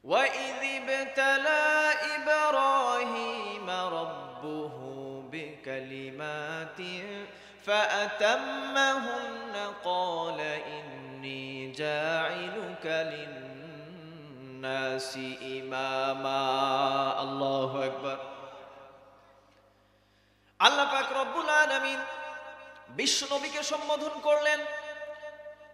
وَإِذِ ابْتَلَى إِبْرَاهِيمَ رَبُّهُ بِكَلِمَاتٍ فَأَتَمَّهُنَّ قَالَ إِنِّي جَاعِلُكَ لِلنَّاسِ إِمَامًا আল্লাহু আকবার। আল্লাহ পাক রব্বুল আলামিন বিশ্ব নবীকে সম্বোধন করলেন,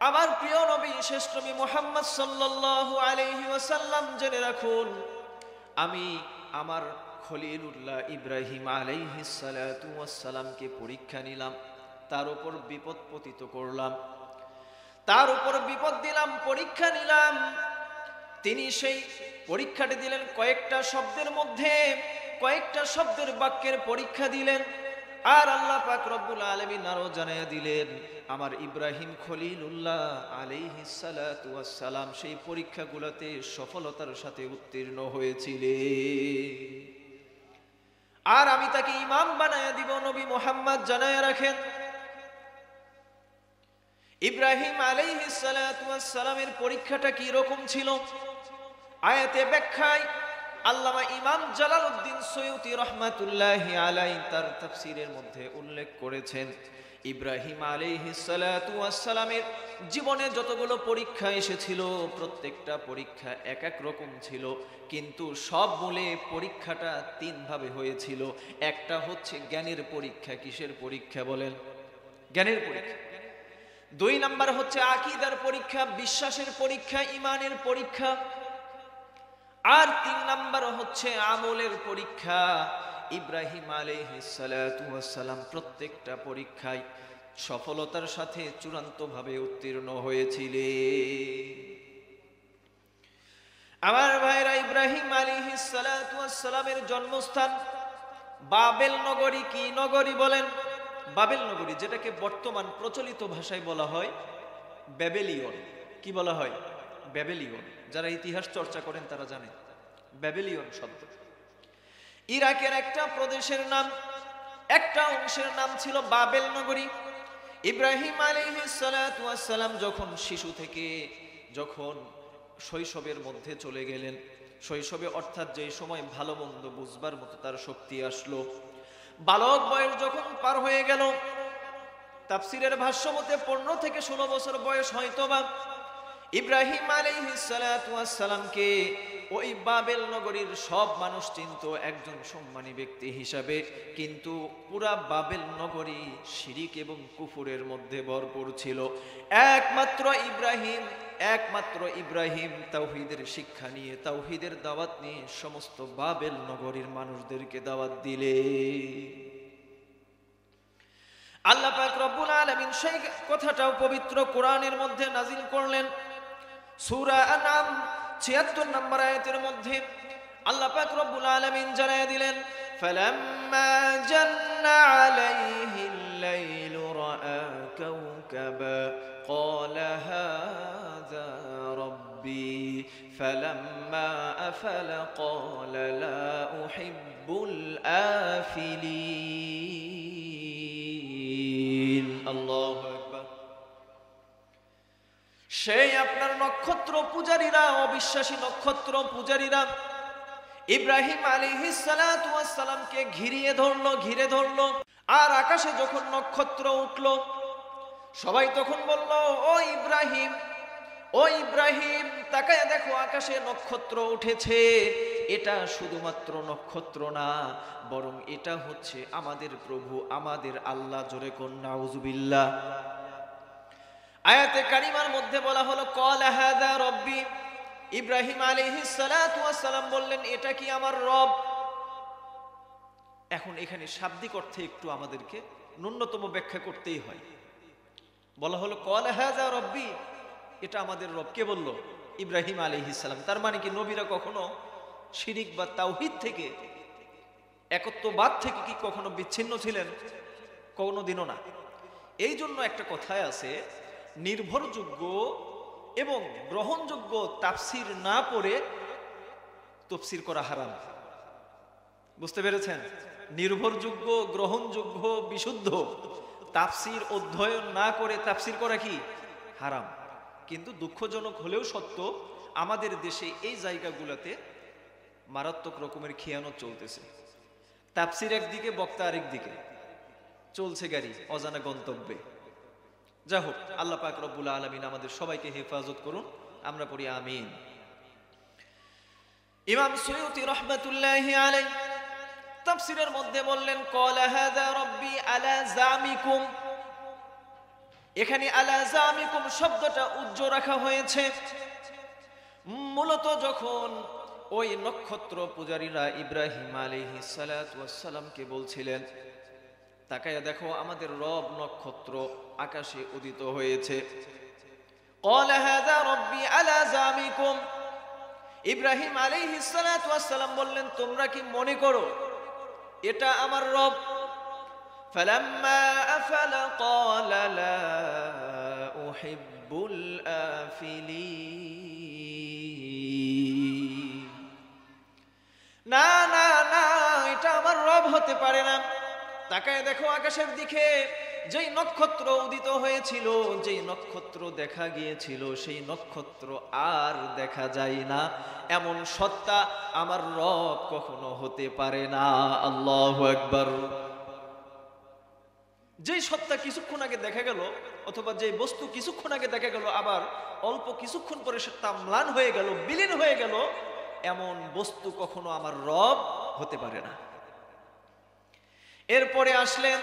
আমার প্রিয় নবী শেষ নবী মুহাম্মদ সাল্লাল্লাহু আলাইহি ওয়াসাল্লাম, জেনে রাখুন আমি আমার খলিলুল্লাহ ইব্রাহিম আলাইহিস সালাতু ওয়াস সালামকে পরীক্ষা নিলাম, তার উপর বিপদ পতিত করলাম, তার উপর বিপদ দিলাম, পরীক্ষা নিলাম। তিনি সেই পরীক্ষাটি দিলেন কয়েকটা শব্দের মধ্যে, কয়েকটা শব্দের বাক্যের পরীক্ষা দিলেন। আর আল্লাহ পাক রব্বুল আলামিন আরো জানাইয়া দিলেন, আমার ইব্রাহিম খলিলুল্লাহ আলাইহিস সালাতু ওয়াস সালাম সেই পরীক্ষাগুলোতে সফলতার সাথে উত্তীর্ণ হয়েছিলেন। আর আমি তাকে ইমাম বানায়া দিব। নবী মুহাম্মদ জানায়া রাখেন, ইব্রাহিম আলাইহিস সালাতু ওয়াস সালামের পরীক্ষাটা কি রকম ছিল। আয়াতে ব্যাখ্যায় আল্লামা ইমাম জালালউদ্দিন সৈয়ুতি রাহমাতুল্লাহি আলাইহি তার তাফসীরের মধ্যে উল্লেখ করেছেন, ইব্রাহিম আলাইহিস সালাতু ওয়াস সালামের জীবনে যতগুলো পরীক্ষা এসেছিল প্রত্যেকটা পরীক্ষা এক এক রকম ছিল, কিন্তু সব মূলে পরীক্ষাটা তিন ভাবে হয়েছিল। একটা হচ্ছে জ্ঞানের পরীক্ষা। কিসের পরীক্ষা বলেন? জ্ঞানের পরীক্ষা। দুই নাম্বার হচ্ছে আকীদার পরীক্ষা, বিশ্বাসের পরীক্ষা, ঈমানের পরীক্ষা। আর তিন নাম্বার হচ্ছে আমলের পরীক্ষা। ইব্রাহিম আলাইহিস সালাতু ওয়াস সালাম প্রত্যেকটা পরীক্ষায় সফলতার সাথে চূড়ান্তভাবে উত্তীর্ণ হয়েছিলেন। আমার ভাইরা, ইব্রাহিম আলাইহিস সালাতু ওয়াস সালামের জন্মস্থান বাবেল নগরী। কি নগরী বলেন? বাবেল নগরী, যেটাকে বর্তমান প্রচলিত ভাষায় বলা হয় ব্যাবিলিয়ন। কি বলা হয়? ব্যাবিলিয়ন। যারা ইতিহাস চর্চা করেন তারা জানেন ব্যাবিলিয়ন শব্দ ইরাকের একটা প্রদেশের নাম, একটা অংশের নাম ছিল বাবেল নগরী। ইব্রাহিম আলাইহিস সালাতু ওয়াস সালাম যখন শিশু থেকে যখন শৈশবের মধ্যে চলে গেলেন, শৈশবে অর্থাৎ যে সময় ভালো মন্দ বুঝবার মতো তার শক্তি আসলো, বালক বয়স যখন পার হয়ে গেল, তাফসীরের ভাষ্য মতে 15 থেকে 16 বছর বয়স হয়তোবা, ইব্রাহিম আলাইহিস সালাতু ওয়াস সালামকে ওই বাবেল নগরীর সব মানুষ চিনত একজন সম্মানী ব্যক্তি হিসাবে, কিন্তু পুরা বাবেল নগরী শিরিক এবং কুফুরের মধ্যে ভরপুর ছিল। একমাত্র ইব্রাহিম তাওহীদের শিক্ষা নিয়ে, তাওহীদের দাওয়াত নিয়ে সমস্ত বাবেল নগরীর মানুষদেরকে দাওয়াত দিলে আল্লাহ পাক রব্বুল আলামিন সেই কথাটাও পবিত্র কোরআনের মধ্যে নাজিল করলেন। সূরা আনআম ৭৬ নম্বর আয়াতের মধ্যে আল্লাহ পাক রব্বুল আলামিন জানায়া দিলেন, ফালাম্মা জান্না আলাইহিল লাইলু রাআ কাওকাবা ক্বালা হাযা রাব্বি ফালাম্মা আফালা ক্বালা লা উহিব্বুল আফিলিন। আল্লাহু আকবার। সেই আপনার নক্ষত্র পূজারীরা, অবিশ্বাসী নক্ষত্র পূজারীরা ইব্রাহিম আলাইহিস সালাতু ওয়াস সালামকে ঘিরে ধরলো। আর আকাশে যখন নক্ষত্র উঠলো, সবাই তখন বলল, ও ইব্রাহিম তাকায় দেখো, আকাশে নক্ষত্র উঠেছে। এটা শুধুমাত্র নক্ষত্র না, বরং এটা হচ্ছে আমাদের প্রভু, আমাদের আল্লাহ। জোরে কোন নাউজুবিল্লাহ। আয়াতে কারিমার মধ্যে বলা হলো ক্বালা হাযা রাব্বি। ইব্রাহিম আলাইহিস সালাতু ওয়াস সালাম বললেন, এটা কি আমার রব? এখন এখানে শাব্দিক অর্থে একটু আমাদেরকে ন্যূনতম ব্যাখ্যা করতেই হয়। বলা হলো ক্বালা হাযা রাব্বি, এটা আমাদের রব। কে বলল? ইব্রাহিম আলাইহিস সালাম। তার মানে কি নবীরা কখনো শিরিক বা তাওহীদ থেকে, একত্ববাদ থেকে কি কখনো বিচ্ছিন্ন ছিলেন? কোনোদিনও না। এই জন্য একটা কথায় আছে, নির্ভরযোগ্য এবং গ্রহণযোগ্য তাফসীর না পড়ে তাফসীর করা হারাম। বুঝতে পেরেছেন? নির্ভরযোগ্য, গ্রহণযোগ্য, বিশুদ্ধ তাফসীর অধ্যয়ন না করে তাফসীর করা কি হারাম। কিন্তু দুঃখজনক হলেও সত্য, আমাদের দেশে এই জায়গাগুলোতে মারাত্মক রকমের খেয়ানত চলতেছে। তাফসির একদিকে, বক্তা আরেক দিকে, চলছে গাড়ি অজানা গন্তব্যে। যা হোক, আল্লাহ পাক রব্বুল আলামিন আমাদের সবাইকে হেফাজত করুন, আমরা পড়ি আমিন। ইমাম সুয়ুতি রাহমাতুল্লাহি আলাইহি তাফসিরের মধ্যে বললেন, ক্বালা হাযা রাব্বি আলা জামিকুম। এখানে আলা জামিকুম শব্দটা উজ্জ্ব রাখা হয়েছে। মূলত যখন ওই নক্ষত্র পূজারীরা ইব্রাহিম আলাইহিস সালাতু ওয়াস সালামকে বলছিলেন, তাকায়া দেখো আমাদের রব নক্ষত্র আকাশে উদিত হয়েছে। ক্বালা হাযা রাব্বি আলা জামিকুম। ইব্রাহিম আলাইহিস সালাতু ওয়াস সালাম বললেন, তোমরা কি মনে করো এটা আমার রব? ফালাম্মা আফালা ক্বালা লা উহিব্বুল আফিলিন। না না না, এটা আমার রব হতে পারে না। তাকায় দেখো আকাশের দিকে, যেই নক্ষত্র উদিত হয়েছিল, যেই নক্ষত্র দেখা গিয়েছিল, সেই নক্ষত্র আর দেখা যায় না। এমন সত্তা আমার রব কখনো হতে পারে না। আল্লাহু আকবার। যেই সত্তা কিছুক্ষণ আগে দেখা গেল, অথবা যে বস্তু কিছুক্ষণ আগে দেখা গেল, আবার অল্প কিছুক্ষণ পরে সেটা ম্লান হয়ে গেল, বিলীন হয়ে গেল, এমন বস্তু কখনো আমার রব হতে পারে না। এরপরে আসলেন,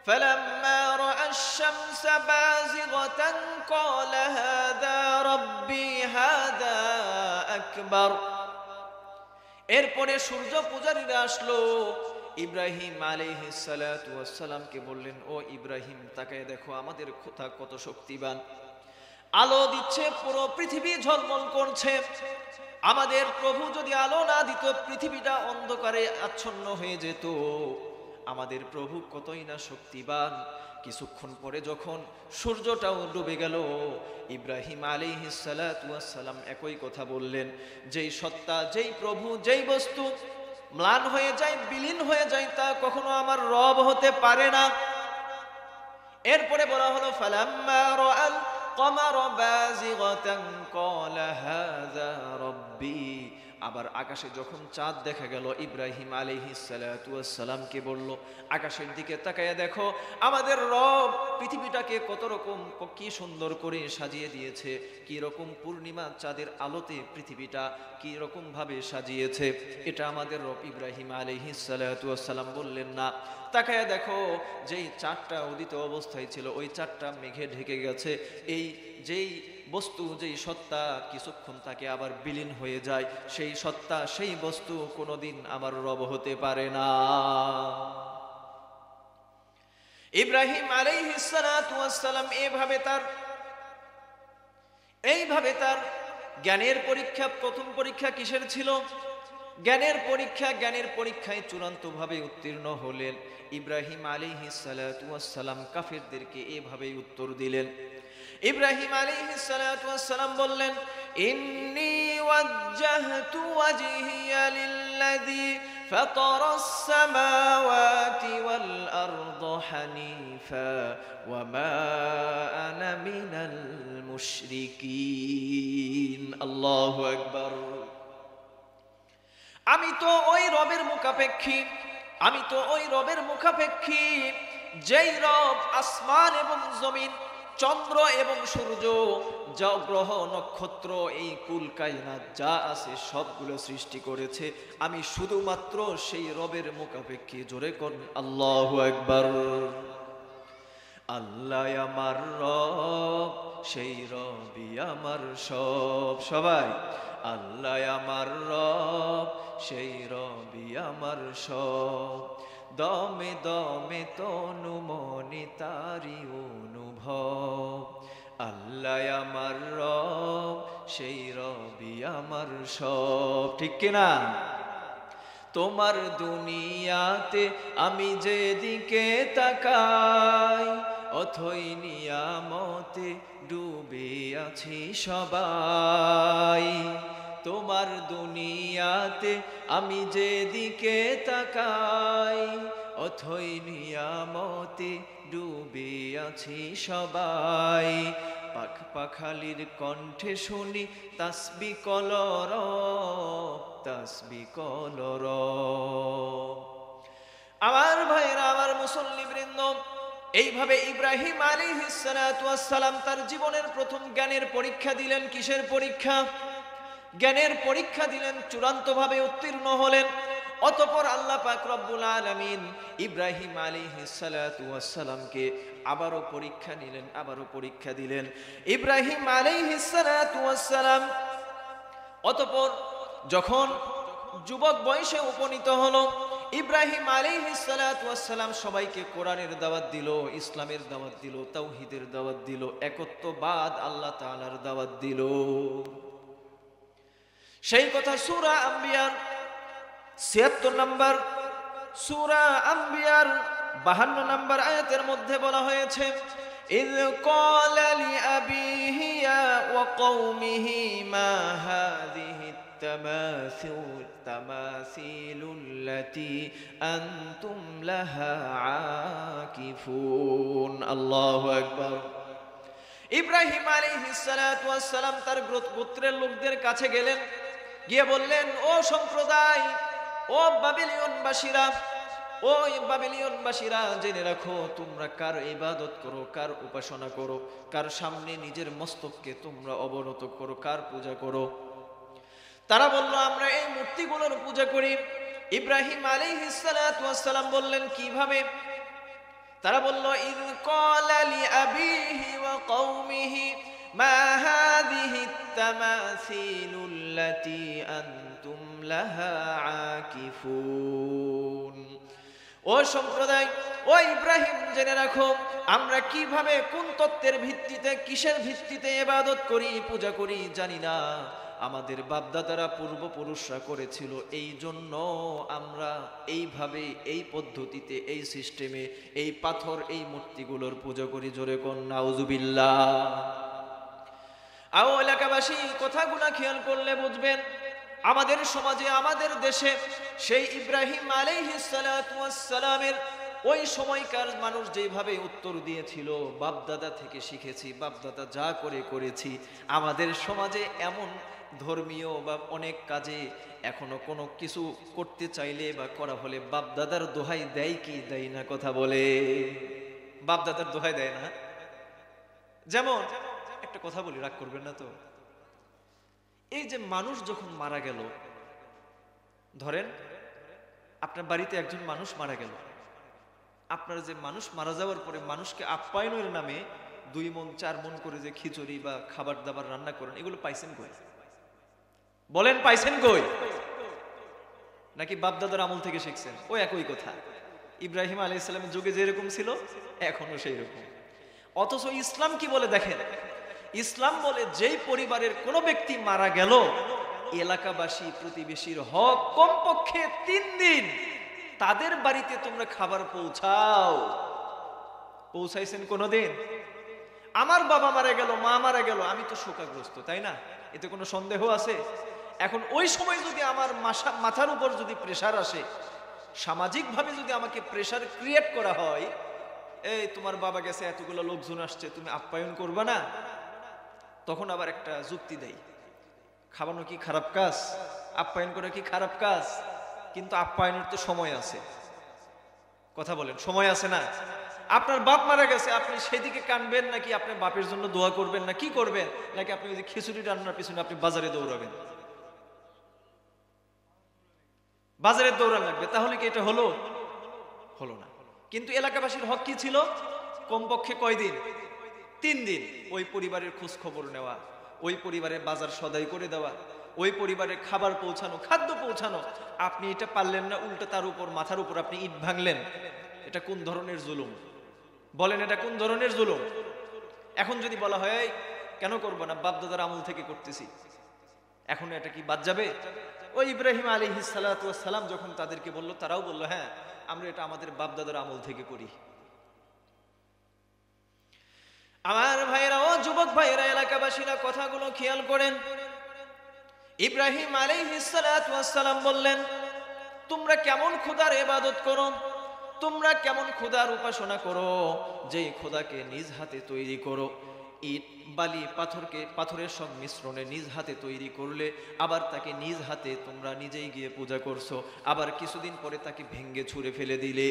فلما رأى الشمس بازغة قال هذا ربي هذا أكبر। এরপরে সূর্য পূজারীরা আসলো, ইব্রাহিম আলাইহিস সালাতু ওয়াস সালামকে বললেন, ও ইব্রাহিম, তাকায় দেখো আমাদের খোদা কত শক্তিমান, আলো দিচ্ছে, পুরো পৃথিবী ঝলমল করছে। আমাদের প্রভু যদি আলো না দিত, পৃথিবীটা অন্ধকারে আচ্ছন্ন হয়ে যেত। আমাদের প্রভু কতই না শক্তিবান। কিছুক্ষণ পরে যখন সূর্যটাও ডুবে গেল, ইব্রাহিম আলাইহিস সালাতু ওয়াস সালাম একই কথা বললেন, যেই সত্তা, যেই প্রভু, যেই বস্তু ম্লান হয়ে যায়, বিলীন হয়ে যায়, তা কখনো আমার রব হতে পারে না। এরপরে বলা হলো, ফালাম্মা রাআল কমারা বাযিগাতান ক্বালা হাযা রাব্বি। আবার আকাশে যখন চাঁদ দেখা গেল, ইব্রাহিম আলাইহিস সালাতু ওয়াস সালামকে বলল, আকাশের দিকে তাকায়া দেখো আমাদের রব পৃথিবীটাকে কত রকম, কি সুন্দর করে সাজিয়ে দিয়েছে, কি রকম পূর্ণিমা চাঁদের আলোতে পৃথিবীটা কি রকম ভাবে সাজিয়েছে, এটা আমাদের রব। ইব্রাহিম আলাইহিস সালাতু ওয়াস সালাম বললেন, না, তাকায়া দেখো যেই চাঁদটা উদিত অবস্থায় ছিল, ওই চাঁদটা মেঘে ঢেকে গেছে। এই যেই বস্তু, যেই সত্তা কিছুক্ষণ তাকে আবার বিলীন হয়ে যায়, সেই সত্তা, সেই বস্তু কোনোদিন আমার রব হতে পারে না। ইব্রাহিম আলাইহিস সালাতু ওয়াস সালাম এইভাবে তার জ্ঞানের পরীক্ষা, প্রথম পরীক্ষা কিসের ছিল? জ্ঞানের পরীক্ষা। জ্ঞানের পরীক্ষায় চূড়ান্তভাবে উত্তীর্ণ হলেন। ইব্রাহিম আলাইহিস সালাতু ওয়াস সালাম কাফিরদেরকে এভাবেই উত্তর দিলেন। ইব্রাহিম আলাইহিস সালাতু ওয়াস সালাম বললেন, ইন্নী ওয়াজ্জাহতু ওয়াজহিয়া লিল্লাযী ফাতারাস সামাওয়াতি ওয়াল আরদা হানিফা ওয়া মা আনা মিনাল মুশরিকিন। আল্লাহু আকবার। আমি তো ওই রবের মুখাপেক্ষী, আমি তো ওই রবের মুখাপেক্ষী, যেই রব আসমান এবং জমিন, চন্দ্র এবং সূর্য, যা গ্রহ নক্ষত্র, এই কুল কায়নাত যা আছে সবগুলো সৃষ্টি করেছে, আমি শুধুমাত্র সেই রবের মুখাপেক্ষী। জোরে করুন আল্লাহু আকবার। আল্লাহ আমার রব, সেই রবই আমার সব। সবাই, আল্লাহ আমার রব, সেই রবি আমার সব। দমে দমে তনু মনে তারি অনুভব। আল্লাহ আমার রব, সেই রবি আমার সব। ঠিক কিনা? তোমার দুনিয়াতে আমি যেদিকে তাকাই, অথই নিয়ামতে ডুবে আছি সবাই। তোমার দুনিয়াতে আমি যেদিকে তাকাই, অথই নিয়ামতে ডুবে আছি সবাই। পাখ পাখালির কণ্ঠে শুনি তাসবি কলরব, তাসবি কলরব। আমার ভাইরা, আমার মুসল্লিবৃন্দ, এইভাবে ইব্রাহিম আলাইহিস সালাতু ওয়াস সালাম তার জীবনের প্রথম জ্ঞানের পরীক্ষা দিলেন। কিসের পরীক্ষা? জ্ঞানের পরীক্ষা দিলেন, চূড়ান্তভাবে উত্তীর্ণ হলেন। অতঃপর আল্লাহ পাক রব্বুল আলামিন ইব্রাহিম আলাইহিস সালাতু ওয়াস সালামকে আবারও পরীক্ষা নিলেন, আবারও পরীক্ষা দিলেন। ইব্রাহিম আলাইহিস সালাতু ওয়াস সালাম অতঃপর যখন যুবক বয়সে উপনীত হলো, ইব্রাহিম আলাইহিস সালাতু ওয়াস সালাম সবাইকে কোরআনের দাওয়াত দিল, ইসলামের দাওয়াত দিল, তাওহীদের দাওয়াত দিল, একত্ববাদ আল্লাহ তাআলার দাওয়াত দিল। সেই কথা সূরা আম্বিয়ার ৭৬ নম্বর, সূরা আম্বিয়ার ৫২ নম্বর আয়াতের মধ্যে বলা হয়েছে, ইয ক্বালা লিআবিহি ইয়া ওয়া কওমিহি মা হাযিহি তামাসিলুল্লাতী আনতুম লাহা আকিফুন। আল্লাহু আকবার। ইব্রাহিম আলাইহিস সালাতু ওয়াস সালাম তার গোত্রের লোকদের কাছে গেলেন, গিয়ে বললেন, ও সম্প্রদায়, ও বাবিলিয়নবাসীরা, ও বাবিলিয়নবাসীরা, জেনে রাখো তোমরা কার ইবাদত করো, কার উপাসনা করো, কার সামনে নিজের মস্তককে তোমরা অবনত করো, কার পূজা করো। তারা বলল, আমরা এই মূর্তিগুলোর পূজা করি। ইব্রাহিম আলাইহিস সালাতু ওয়াস সালাম বললেন, কিভাবে? তারা বলল, ইয ক্বালা লিআবিহি ওয়া কওমিহি মা হাযিহি তামাসিলুল্লাতী আনতুম লাহা আকিফুন। ও সম্প্রদায়, ও ইব্রাহিম, জেনে রাখো আমরা কিভাবে, কোন তত্ত্বের ভিত্তিতে, কিসের ভিত্তিতে ইবাদত করি, পূজা করি জানি না। আমাদের বাপদাদারা পূর্বপুরুষরা করেছিল, এই জন্য আমরা এইভাবে, এই পদ্ধতিতে, এই সিস্টেমে, এই পাথর, এই মূর্তিগুলোর পূজা করি। জোরে কোন নাউজুবিল্লাহ। আও এলাকাবাসী, কথাগুলো খেয়াল করলে বুঝবেন, আমাদের সমাজে, আমাদের দেশে সেই ইব্রাহিম আলাইহিস সালাতু ওয়াস সালামের ওই সময়কার মানুষ যেভাবে উত্তর দিয়েছিল, বাপদাদা থেকে শিখেছি, বাপদাদা যা করে করেছি। আমাদের সমাজে এমন ধর্মীয় বা অনেক কাজে এখনো কোনো কিছু করতে চাইলে বা করা হলে বাপদাদার দোহাই দেয় কি দেয় না? কথা বলে, বাপদাদার দোহাই দেয় না? যেমন একটা কথা বলি, রাগ করবেন না তো। এই যে মানুষ যখন মারা গেল, ধরেন আপনার বাড়িতে একজন মানুষ মারা গেল, আপনার যে মানুষ মারা যাওয়ার পরে মানুষকে আপ্যায়নের নামে 2 মণ 4 মণ করে যে খিচুড়ি বা খাবার দাবার রান্না করেন, এগুলো পাইছেন কই? বলেন, পাইছেন কই? নাকি বাপদাদার আমল থেকে শিখছেন? ও একই কথা। ইব্রাহিম আলাইহিস সালামের যুগে যেরকম ছিল এখনো সেই রকম। অথচ ইসলাম কি বলে দেখেন, ইসলাম বলে যেই পরিবারের কোনো ব্যক্তি মারা গেল, এলাকাবাসী, প্রতিবেশীর হক কমপক্ষে 3 দিন তাদের বাড়িতে তোমরা খাবার পৌঁছাও। পৌঁছাইছেন কোনোদিন? আমার বাবা মারা গেল, মা মারা গেল, আমি তো শোকাগ্রস্ত, তাই না? এতে কোনো সন্দেহ আছে? এখন ওই সময় যদি আমার মাথার উপর যদি প্রেসার আসে, সামাজিকভাবে যদি আমাকে প্রেসার ক্রিয়েট করা হয়, এই তোমার বাবা গেছে, এতগুলো লোকজন আসছে, তুমি আপ্যায়ন করবা না? তখন আবার একটা যুক্তি দেয়, খাওয়ানো কি খারাপ কাজ? আপ্যায়ন করা কি খারাপ কাজ? কিন্তু আপ্যায়নের তো সময় আছে। কথা বলেন, সময় আছে না? আপনার বাপ মারা গেছে, আপনি সেদিকে কানবেন নাকি আপনার বাপের জন্য দোয়া করবেন, না কি করবেন? নাকি আপনি ওই যে খিচুড়ি রান্নার পিছনে আপনি বাজারে দৌড়াবেন? বাজারে দৌড়ান লাগবে, তাহলে কি এটা হলো? হলো না। কিন্তু এলাকাবাসীর হক কি ছিল? কমপক্ষে কয়দিন? 3 দিন ওই পরিবারের খোঁজ খবর নেওয়া, ওই পরিবারের বাজার সদাই করে দেওয়া, ওই পরিবারের খাবার পৌঁছানো, খাদ্য পৌঁছানো। আপনি এটা পারলেন না, উল্টো তার উপর, মাথার উপর আপনি ইট ভাঙলেন। এটা কোন ধরনের জুলুম? বলেন, এটা কোন ধরনের জুলুম? এখন যদি বলা হয় কেন করবো না, বাপদাদার আমল থেকে করতেছি, এখন এটা কি বাদ যাবে? ওই ইব্রাহিম আলাইহিস সালাতু ওয়াস সালাম যখন তাদেরকে বলল, তারাও বলল, হ্যাঁ আমরা এটা আমাদের বাপদাদার আমল থেকে করি। আমার ভাইরা, ও যুবক ভাইরা, এলাকাবাসীরা, কথাগুলো খেয়াল করেন। ইব্রাহিম আলাইহিস সালাতু ওয়াস সালাম বললেন, তোমরা কেমন খোদার ইবাদত করো, তোমরা কেমন খোদার উপাসনা করো, যেই খোদাকে নিজ হাতে তৈরি করো, ইট বালি পাথরের সংমিশ্রণে নিজ হাতে তৈরি করলে, আবার তাকে নিজ হাতে তোমরা নিজেই গিয়ে পূজা করছো, আবার কিছুদিন পরে তাকে ভেঙ্গে ছুঁড়ে ফেলে দিলে।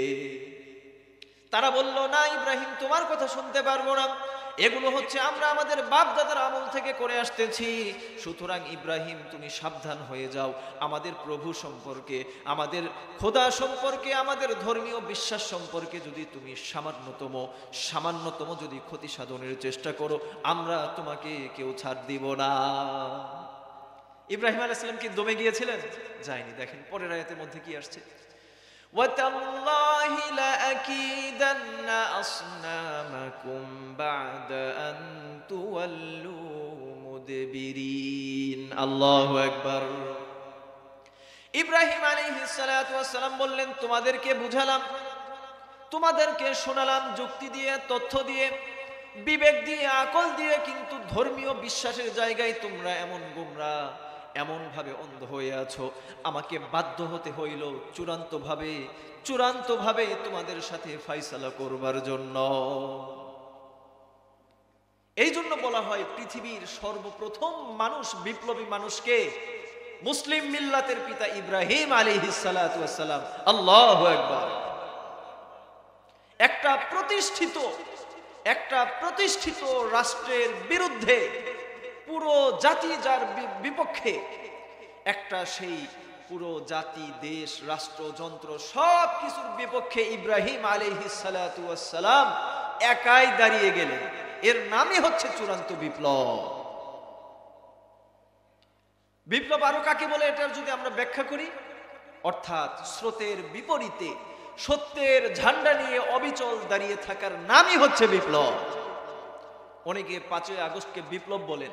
তারা বলল, না ইব্রাহিম, তোমার কথা শুনতে পারবো না, এগুলো হচ্ছে আমরা আমাদের বাপ দাদার আমল থেকে করে আসতেছি, সুতরাং ইব্রাহিম তুমি সাবধান হয়ে যাও। আমাদের প্রভু সম্পর্কে, আমাদের খোদা সম্পর্কে, আমাদের ধর্মীয় বিশ্বাস সম্পর্কে যদি তুমি সামান্যতম যদি ক্ষতি সাধনের চেষ্টা করো, আমরা তোমাকে কেউ ছাড় দিব না। ইব্রাহিম আলাইহিস সালাম কি দমে গিয়েছিলেন? যায়নি। দেখেন পরের আয়াতের মধ্যে কি আসছে, وَتَاللَّهِ لَأَكِيدَنَّ أَصْنَامَكُمْ بَعْدَ أَن تُوَلُّوا مُدْبِرِينَ। আল্লাহু আকবার। ইব্রাহিম আলাইহিস সালাতু ওয়াস সালাম বললেন, তোমাদেরকে বুঝালাম, তোমাদেরকে শোনালাম যুক্তি দিয়ে, তথ্য দিয়ে, বিবেক দিয়ে, আকল দিয়ে, কিন্তু ধর্মীয় বিশ্বাসের জায়গায় তোমরা এমন গোমরা, এমন ভাবে অন্ধ হয়ে আছো, আমাকে বাধ্য হতে হইল চূড়ান্তভাবে তোমাদের সাথে ফয়সালা করবার জন্য। এই জন্য বলা হয় পৃথিবীর সর্বপ্রথম মানুষ, বিপ্লবী মানুষকে, মুসলিম মিল্লাতের পিতা ইব্রাহিম আলাইহিস সালাতু ওয়াস সালাম। আল্লাহু আকবার। একটা প্রতিষ্ঠিত রাষ্ট্রের বিরুদ্ধে, পুরো জাতি যার বিপক্ষে, একটা সেই পুরো জাতি, দেশ, রাষ্ট্র, যন্ত্র সব কিছুর বিপক্ষে ইব্রাহিম আলাইহিস সালাতু ওয়াস সালাম একাই দাঁড়িয়ে গেলেন। এর নামই হচ্ছে চূড়ান্ত বিপ্লব। বিপ্লব আরো কাকে বলে, এটার যদি আমরা ব্যাখ্যা করি, অর্থাৎ স্রোতের বিপরীতে সত্যের ঝান্ডা নিয়ে অবিচল দাঁড়িয়ে থাকার নামই হচ্ছে বিপ্লব। অনেকে 5ই আগস্টকে বিপ্লব বলেন,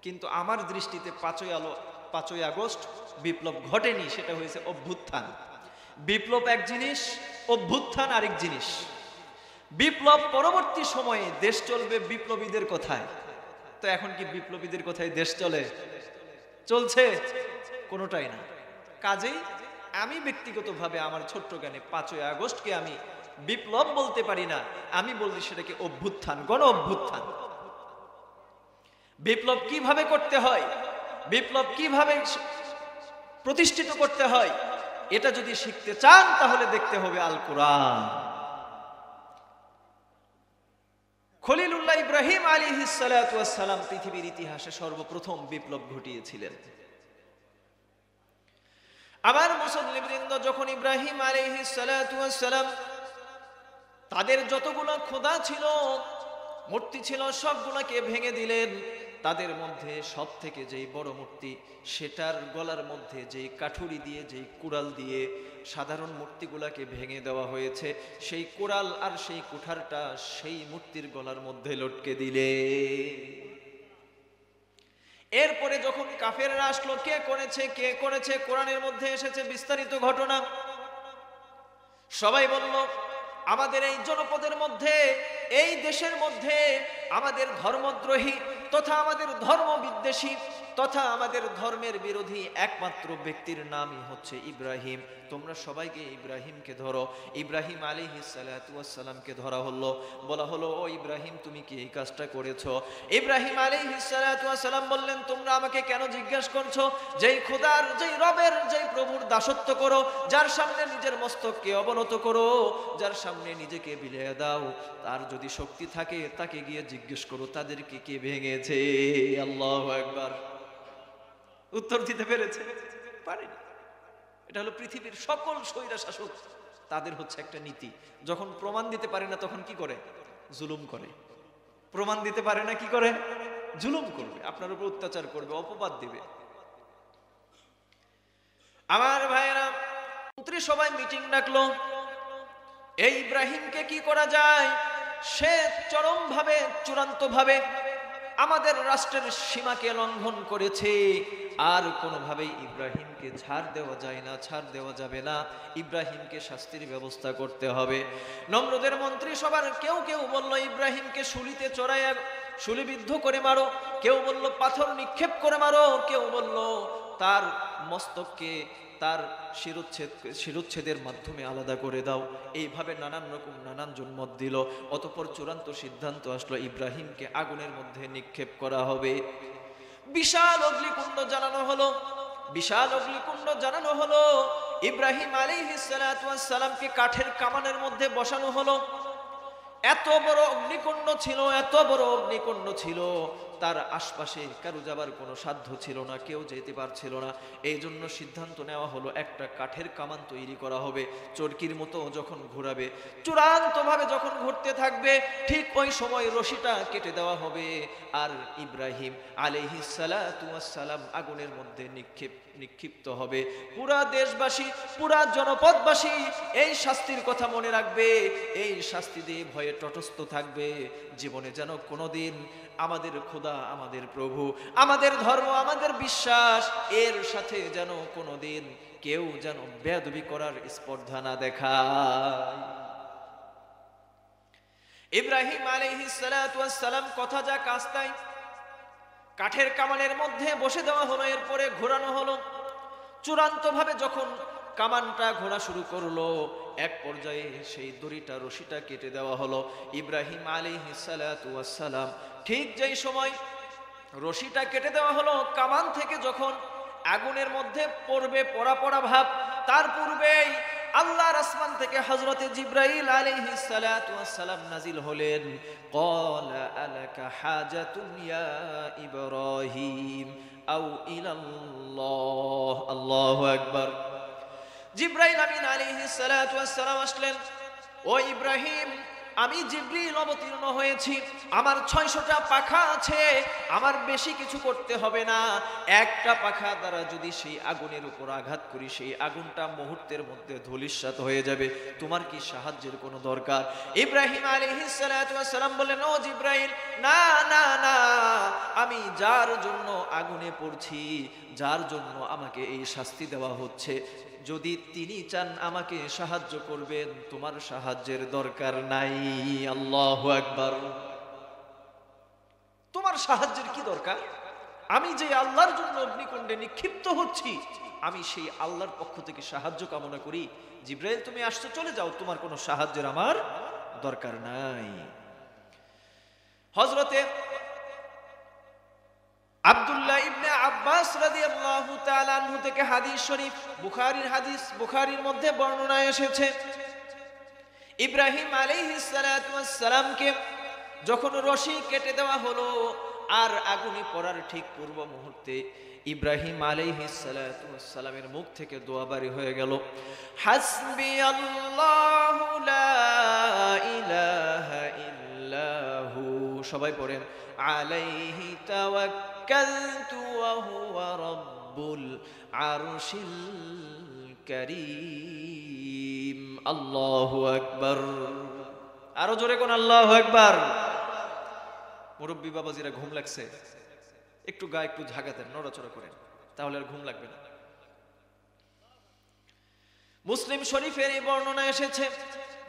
কিন্তু আমার দৃষ্টিতে 5ই আগস্ট বিপ্লব ঘটেনি, সেটা হয়েছে অভ্যুত্থান। বিপ্লব এক জিনিস, অভ্যুত্থান আরেক জিনিস। বিপ্লব পরবর্তী সময়ে দেশ চলবে বিপ্লবীদের কথায়। তো এখন কি বিপ্লবীদের কথায় দেশ চলছে? কোনোটাই না। কাজেই আমি ব্যক্তিগতভাবে আমার ছোট্ট জ্ঞানে 5ই আগস্টকে আমি বিপ্লব বলতে পারি না, আমি বলছি সেটাকে অভ্যুত্থান, গণ অভ্যুত্থান। বিপ্লব কিভাবে করতে হয়, বিপ্লব কিভাবে প্রতিষ্ঠিত করতে হয়, এটা যদি শিখতে চান তাহলে দেখতে হবে আল কোরআন। খলিলুল্লাহ ইব্রাহিম আলাইহিস সালাতু ওয়াস সালাম পৃথিবীর ইতিহাসে সর্বপ্রথম বিপ্লব ঘটিয়েছিলেন। আমার মুসল্লিবৃন্দ, যখন ইব্রাহিম আলাইহিস সালাতু ওয়াস সালাম তাদের যতগুলো খোদা ছিল, মূর্তি ছিল, সবগুলোকে ভেঙে দিলেন। তাদের মধ্যে সব থেকে যেই বড় মূর্তি, সেটার গলার মধ্যে যেই কাঠুরি দিয়ে, যেই কুড়াল দিয়ে সাধারণ মূর্তিগুলাকে ভেঙে দেওয়া হয়েছে, সেই কুড়াল আর সেই কুঠারটা সেই মূর্তির গলার মধ্যে লটকে দিলে। এরপরে যখন কাফেররা আসলো, কে করেছে, কোরআনের মধ্যে এসেছে বিস্তারিত ঘটনা। সবাই বলল, আমাদের এই জনপদের মধ্যে, এই দেশের মধ্যে আমাদের ধর্মদ্রোহী তথা আমাদের ধর্ম বিদ্বেষী তথা আমাদের ধর্মের বিরোধী একমাত্র ব্যক্তির নামই হচ্ছে ইব্রাহিম। তোমরা সবাইকে ইব্রাহিমকে ধরো। ইব্রাহিম আলাইহিস সালাতু ওয়াস সালামকে ধরা হলো। বলা হলো, ও ইব্রাহিম, তুমি কি এই কাজটা করেছো? ইব্রাহিম আলাইহিস সালাতু ওয়াস সালাম বললেন, তোমরা আমাকে কেন জিজ্ঞাসা করছো? যেই খোদার, যেই রবের, যেই প্রভুর দাসত্ব করো, যার সামনে নিজের মস্তককে অবনত করো, যার সামনে নিজেকে বিলিয়ে দাও, তার যদি শক্তি থাকে তাকে গিয়ে জিজ্ঞেস করো তাদেরকে কে ভেঙেছে। আল্লাহু আকবার। উত্তর দিতে পেরেছে? পারেনি। এটা হলো পৃথিবীর সকল স্বৈরা শাসক, তাদের হচ্ছে একটা নীতি, যখন প্রমাণ দিতে পারে না তখন কি করে? জুলুম করে। প্রমাণ দিতে পারে না, কি করে? জুলুম করবে, আপনার উপর অত্যাচার করবে, অপবাদ দিবে। আমার ভাইয়েরা, মন্ত্রী সবাই মিটিং ডাকলো, এই ইব্রাহিমকে কি করা যায়? সে চরমভাবে, চূড়ান্তভাবে আমাদের রাষ্ট্রের সীমাকে লঙ্ঘন করেছে, আর কোনোভাবেই ইব্রাহিমকে ছাড় দেওয়া যায় না, ছাড় দেওয়া যাবে না, ইব্রাহিমকে শাস্তির ব্যবস্থা করতে হবে। নমরুদের মন্ত্রী সবার কেউ বলল, ইব্রাহিমকে শুলিতে চড়াইয়া শুলিবিদ্ধ করে মারো, কেউ বলল পাথর নিক্ষেপ করে মারো, কেউ বলল তার মস্তককে তার শিরোচ্ছেদের মাধ্যমে আলাদা করে দাও। এইভাবে নানান রকম নানানজন মত দিল। অতঃপর চূড়ান্ত সিদ্ধান্ত আসলো ইব্রাহিমকে আগুনের মধ্যে নিক্ষেপ করা হবে। বিশাল অগ্নিকুণ্ড জ্বালানো হলো, বিশাল অগ্নিকুণ্ড জ্বালানো হলো। ইব্রাহিম আলাইহিস সালাতু ওয়াস সালামকে কাঠের কামানের মধ্যে বসানো হলো। এত বড় অগ্নিকুণ্ড ছিল, এত বড় অগ্নিকুণ্ড ছিল, তার আশপাশে কারো যাবার কোনো সাধ্য ছিল না, কেউ যেতে পারছিল না। এই জন্য সিদ্ধান্ত নেওয়া হলো একটা কাঠের কামান তৈরি করা হবে, চরকির মতো যখন ঘোরাবে, চূড়ান্তভাবে যখন ঘুরতে থাকবে, ঠিক ওই সময় রশিটা কেটে দেওয়া হবে, আর ইব্রাহিম আলাইহিস সালাতু ওয়াস সালাম আগুনের মধ্যে নিক্ষিপ্ত হবে। পুরা দেশবাসী, পুরা জনপদবাসী এই শাস্তির কথা মনে রাখবে, এই শাস্তি দিয়ে ভয়ে তটস্থ থাকবে। জীবনে যেন কোনোদিন আমাদের খোদা, আমাদের প্রভু, আমাদের ধর্ম, আমাদের বিশ্বাস, এর সাথে যেন কোনোদিন কেউ যেন বেয়াদবি করার স্পর্ধা না দেখায়। ইব্রাহিম আলাইহিস সালাতু ওয়াস সালাম কথা যা কাজ তাই, কাঠের কামানের মধ্যে বসে দেওয়া হলো, এরপরে ঘোরানো হলো। চূড়ান্তভাবে যখন কামানটা ঘোরা শুরু করলো, এক পর্যায়ে সেই দড়িটা, রশিটা কেটে দেওয়া হলো। ইব্রাহিম আলাইহিস সালাতু ওয়াস সালাম ঠিক যেই সময় রশিটা কেটে দেওয়া হলো, কামান থেকে যখন আগুনের মধ্যে পড়বে, পড়া পড়া ভাব, তার পূর্বেই আল্লাহর আসমান থেকে হযরতে জিবরাইল আলাইহিস সালাতু ওয়াস সালাম নাজিল হলেন। ক্বালা আলাকা হাজাতুন ইয়া ইব্রাহিম আও ইলাল্লাহ। আল্লাহু আকবার। জিবরাইল আমিন আলাইহিস সালাতু ওয়াস সালাম আসলেন। ও ইব্রাহিম, আমি জিবরিল অবতীর্ণ হয়েছি, আমার 600টা পাখা আছে, আমার বেশি কিছু করতে হবে না। একটা পাখা দ্বারা যদি সেই আগুনের উপর আঘাত করি, সেই আগুনটা মুহূর্তের মধ্যে ধূলিসাৎ হয়ে যাবে। তোমার কি সাহায্যের কোনো দরকার? ইব্রাহিম আলাইহিস সালাতু ওয়াস সালাম বললেন, ও জিবরাইল, না না না, আমি যার জন্য আগুনে পড়ছি, যার জন্য আমাকে এই শাস্তি দেওয়া হচ্ছে, যদি তিনি চান আমাকে সাহায্য করবেন, তোমার সাহায্যের দরকার নাই। আল্লাহু আকবার। তোমার সাহায্যের কি দরকার? আমি যে আল্লাহর জন্য অগ্নিকুণ্ডে নিক্ষিপ্ত হচ্ছি, আমি সেই আল্লাহর পক্ষ থেকে সাহায্য কামনা করি। জিবরাইল, তুমি আসছো, চলে যাও, তোমার কোনো সাহায্যের আমার দরকার নাই। হযরতে আব্দুল্লাহ ইবনে আব্বাস রাদিয়াল্লাহু তাআলা আনহু থেকে হাদিস শরীফ, বুখারীর হাদিস, বুখারীর মধ্যে বর্ণনা এসেছে, ইব্রাহিম আলাইহিস সালাতু ওয়াস সালামকে যখন রশি কেটে দেওয়া হলো, আর আগুনে পড়ার ঠিক পূর্ব মুহূর্তে ইব্রাহিম আলাইহিস সালাতু ওয়াস সালামের মুখ থেকে দোয়া বারি হয়ে গেল, হাসবিয়াল্লাহু লা ইলাহা ইল্লাহু। সবাই পড়েন, আলাইহি তাওয়াক্কালতু ওয়া হুয়া রাব্বুল আরশিল কারীম। আল্লাহু আকবার। আরো জোরে কোন আল্লাহু আকবার। মুরব্বী বাবাজিরা ঘুম লাগছে, একটু গা একটু ঝাঁকাতেন, নড়াচড়া করেন, তাহলে আর ঘুম লাগবে না। মুসলিম শরীফের এই বর্ণনা এসেছে,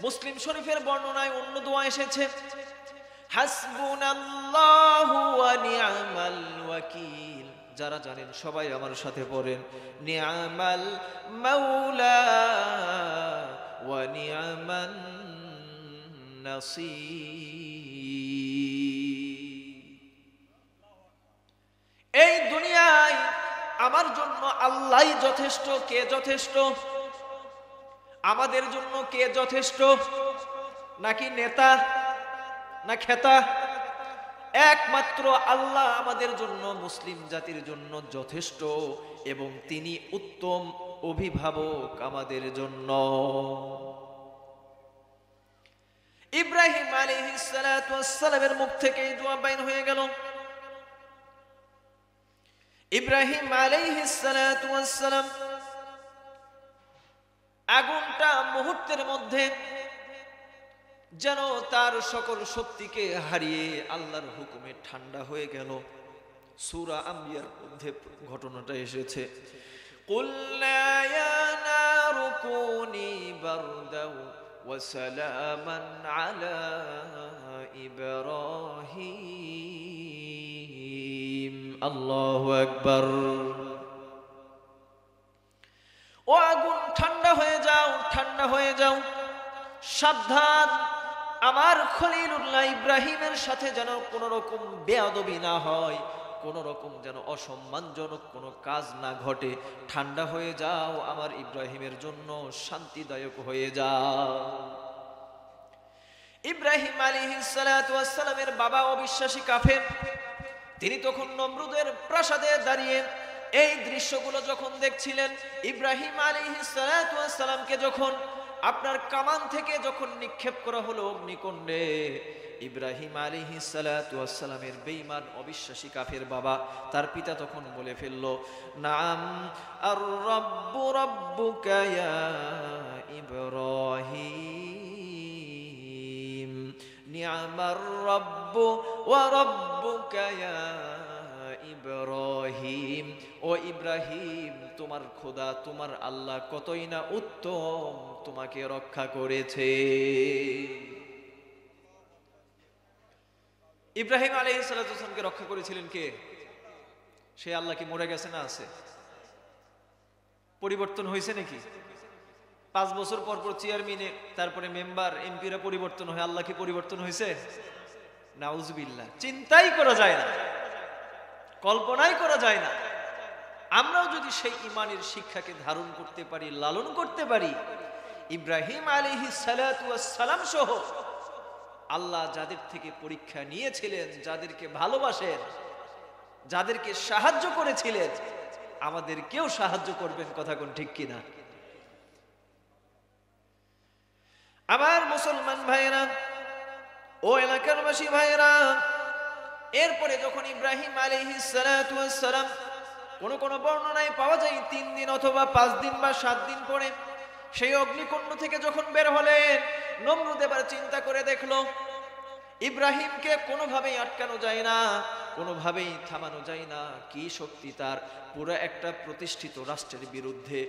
মুসলিম শরীফের বর্ণনায় অন্য দোয়া এসেছে, হাসবুনাল্লাহু ওয়া নি'মাল ওয়াকিল। যারা জানেন সবাই আমার সাথে পড়েন, নি'মাল মাওলা ওয়া নি'মান নাসীর। এই দুনিয়ায় আমার জন্য আল্লাহই যথেষ্ট। কে যথেষ্ট? আমাদের জন্য কে যথেষ্ট? নাকি নেতা, না খেতা? একমাত্র আল্লাহ আমাদের জন্য, মুসলিম জাতির জন্য যথেষ্ট, এবং তিনি উত্তম অভিভাবক আমাদের জন্য। ইব্রাহিম আলাইহিস সালাতু ওয়াস সালামের মুখ থেকে এই দোয়া বাইন হয়ে গেল। ইব্রাহিম আলাইহিস সালাতু ওয়াস সালাম আগুনটা মুহূর্তের মধ্যে যেন তার সকল শক্তিকে হারিয়ে আল্লাহর হুকুমে ঠান্ডা হয়ে গেল। সূরা আম্বিয়ার মধ্যে ঘটনাটা এসেছে, কুলনা ইয়া নারু কুনি বারদাও ওয়া সালামান আলা ইব্রাহিম। আল্লাহু আকবার। ও আগুন ঠান্ডা হয়ে যাও, ঠান্ডা হয়ে যাও, সাবধান আমার খলিলুল্লাহ ইব্রাহিমের সাথে যেন কোনো রকম বেয়াদবি না হয়, কোনো রকম যেন অসম্মানজনক কোনো কাজ না ঘটে। ঠান্ডা হয়ে যাও, আমার ইব্রাহিমের জন্য শান্তিদায়ক হয়ে যাও। ইব্রাহিম আলাইহিস সালাতু ওয়াস সালামের বাবা অবিশ্বাসী কাফের, তিনি তখন নমরুদের প্রাসাদে দাঁড়িয়ে এই দৃশ্যগুলো যখন দেখছিলেন, ইব্রাহিম আলাইহিস সালাতু ওয়াস সালামকে যখন আপনার কামান থেকে যখন নিক্ষেপ করা হলো অগ্নিকুণ্ডে, ইব্রাহিম আলাইহিস সালাতু ওয়াস সালামের বেঈমান অবিশ্বাসী কাফের বাবা, তার পিতা তখন বলে ফেলল, নাম আর রাব্বু রাব্বুকা ইয়া ইব্রাহিম, নি'মার রাব্বু ওয়া রাব্বুকা ইয়া ইব্রাহিম। ও ইব্রাহিম, তোমার খোদা, তোমার আল্লাহ কতই না উত্তম, তোমাকে রক্ষা করেছে। ইব্রাহিম আলাইহিস সালাতু ওয়াস সালামকে রক্ষা করেছিলেন কে? সে আল্লাহ কি মরে গেছে না আছে? পরিবর্তন হয়েছে নাকি? 5 বছর পর পর চেয়ারম্যানে, তারপরে মেম্বার, এমপিরা পরিবর্তন হয়, আল্লাহ কি পরিবর্তন হয়েছে? নাউজুবিল্লাহ, চিন্তাই করা যায় না, কল্পনাই করা যায় না। আমরাও যদি সেই ইমানের শিক্ষাকে ধারণ করতে পারি, লালন করতে পারি, ইব্রাহিম আলাইহিস সালাতু ওয়াস সালাম সহ আল্লাহ যাদের থেকে পরীক্ষা নিয়েছিলেন, যাদেরকে ভালোবাসেন, যাদেরকে সাহায্য করেছিলেন, আমাদেরকেও সাহায্য করবেন। কথা কোন ঠিক কিনা? আমার মুসলমান ভাইরা, ও এলাকারবাসী ভাইরা, এরপরে যখন ইব্রাহিম আলাইহিস সালাতু ওয়াস সালাম, কোন বর্ণনায় পাওয়া যায় 3 দিন অথবা 5 দিন বা 7 দিন পরে সেই অগ্নিকুণ্ড থেকে যখন বের হলেন, নমরুদ এবার চিন্তা করে দেখলো ইব্রাহিমকে কোনোভাবেই আটকানো যায় না, কোনোভাবেই থামানো যায় না। কি শক্তি তার! পুরো একটা প্রতিষ্ঠিত রাষ্ট্রের বিরুদ্ধে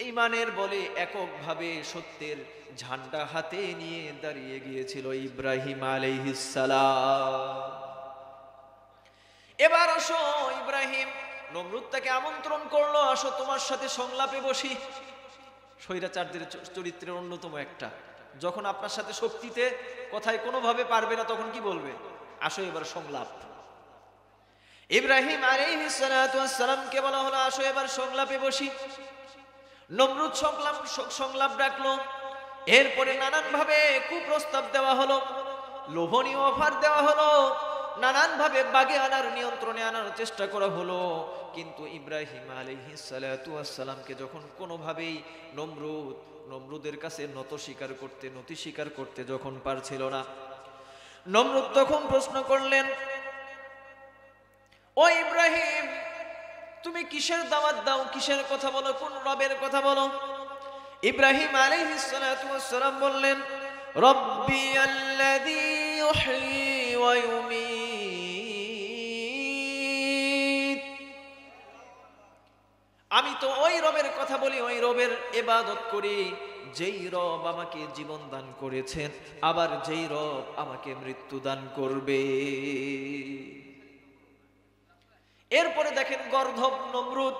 ঈমানের বলে এককভাবে সত্যের ঝান্ডা হাতে নিয়ে দাঁড়িয়ে গিয়েছিল ইব্রাহিম আলাইহিস সালাম। এবার আসো ইব্রাহিম, নমরুদ তাকে আমন্ত্রণ করলো, আসো তোমার সাথে সংলাপে বসি। স্বৈরাচারদের চরিত্রের অন্যতম একটা, যখন আপনার সাথে শক্তিতে কথায় কোনোভাবে পারবে না, তখন কি বলবে? আসো এবার সংলাপ। ইব্রাহিম আলাইহিস সালাতু ওয়াস সালামকে বলা হলো, আসো এবার সংলাপে বসি। নমরুদ সংলাপ ডাকলো। এরপরে নানান ভাবে কুপ্রস্তাব দেওয়া হলো, লোভনীয় অফার দেওয়া হলো, নানান ভাবে বাগে আনার, নিয়ন্ত্রণে আনার চেষ্টা করা হলো। কিন্তু ইব্রাহিম আলাইহিস সালাতু ওয়াস সালামকে যখন কোনোভাবেই নমরুদের কাছে নতি স্বীকার করতে যখন পারছিল না, নমরুদ তখন প্রশ্ন করলেন, ও ইব্রাহিম, তুমি কিসের দাওয়াত দাও, কিসের কথা বলো, কোন রবের কথা বলো? ইব্রাহিম আলাইহিস সালাতু ওয়াস সালাম বললেন, রব্বি আল্লাযী ইউহয়ী ওয়া ইউমীত, আমি তো ওই রবের কথা বলি, ওই রবের ইবাদত করি যেই রব আমাকে জীবন দান করেছেন, আবার যেই রব আমাকে মৃত্যু দান করবে। এরপরে দেখেন গর্ধব নমরুদ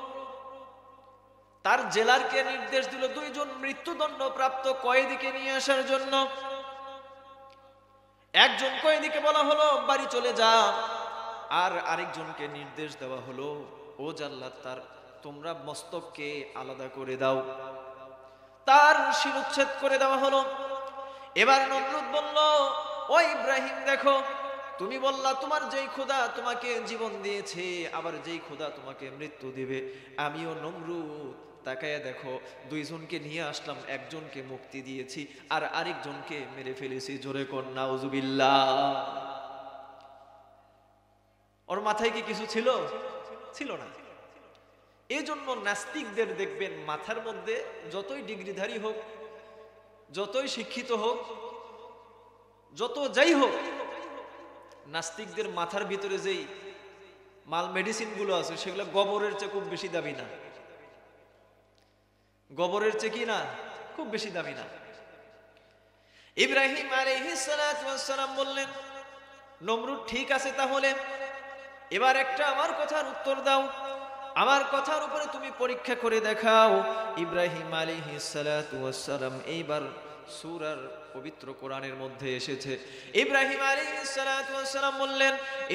তার জেলারকে নির্দেশ দিল 2 জন মৃত্যুদণ্ড প্রাপ্ত কয়েদিকে নিয়ে আসার জন্য। একজন কয়েদিকে বলা হলো বাড়ি চলে যা, আর আরেকজনকে নির্দেশ দেওয়া হলো, ও জাল্লাদ, তোমরা মস্তককে আলাদা করে দাও, তার শিরচ্ছেদ করে দেওয়া হলো। এবার নমরুদ বলল, ও ইব্রাহিম, দেখো, তুমি বললা তোমার যেই খোদা তোমাকে জীবন দিয়েছে, আবার যেই খোদা তোমাকে মৃত্যু দিবে। আমিও নমরুদ, তাকায়া দেখো, 2 জনকে নিয়ে আসলাম, একজনকে মুক্তি দিয়েছি আর আরেকজনকে মেরে ফেলেছি। জোরে কোন নাউজুবিল্লাহ। ওর মাথায় কি কিছু ছিল? ছিল না। এই জন্য নাস্তিকদের দেখবেন মাথার মধ্যে যতই ডিগ্রিধারী হোক, যতই শিক্ষিত হোক, যত যাই হোক, নাস্তিকদের মাথার ভিতরে যেই মাল মেডিসিন গুলো আছে, সেগুলো গোবরের চেয়ে খুব বেশি দামি না। গোবরের চেয়ে কি না, খুব বেশি দামি না। ইব্রাহিম আলাইহিস সালাতু ওয়াস সালাম বললেন, নমরুদ, ঠিক আছে, তাহলে এবার একটা আমার কথার উত্তর দাও। আমার কথার উপরে তুমি পরীক্ষা করে দেখাও। ইব্রাহিম আলাইহিস সালাতু ওয়াস সালাম এইবার সূরার পবিত্র কোরআনের মধ্যে এসেছে, ইব্রাহিম আলাইহিস সালাতু ওয়াস সালাম বললেন,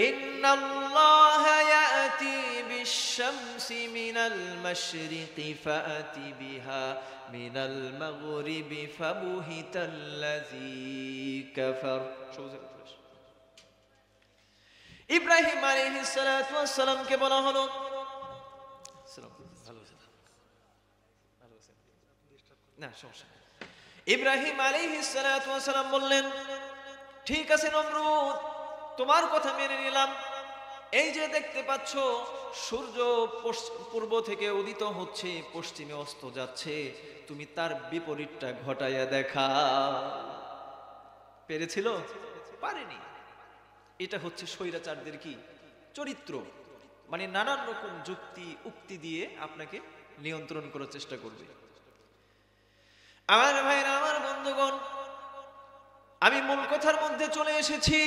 ইন্নাল্লাহা ইয়াতি বিশ-শামসি মিনাল মাশরিকি ফাআতি বিহা মিনাল মাগরিবি ফাবুহিতাল্লাযী কাফার। ইব্রাহিম আলাইহিস সালাতু ওয়াস সালামকে বলা হলো, না সমস্যা, ইব্রাহিম আলাইহিস সালাতু ওয়াস সালাম বললেন, ঠিক আছে নমরুদ, তোমার কথা মেনে নিলাম। এই যে দেখতে পাচ্ছ সূর্য পূর্ব থেকে উদিত হচ্ছে, পশ্চিমে অস্ত যাচ্ছে, তুমি তার বিপরীতটা ঘটাইয়া দেখা। পেরেছিল? পারেনি। এটা হচ্ছে স্বৈরাচারদের কি চরিত্র, মানে নানান রকম যুক্তি উক্তি দিয়ে আপনাকে নিয়ন্ত্রণ করার চেষ্টা করবে। আমার ভাইরা, আমার বন্ধুগণ, আমি মূল কথার মধ্যে চলে এসেছি।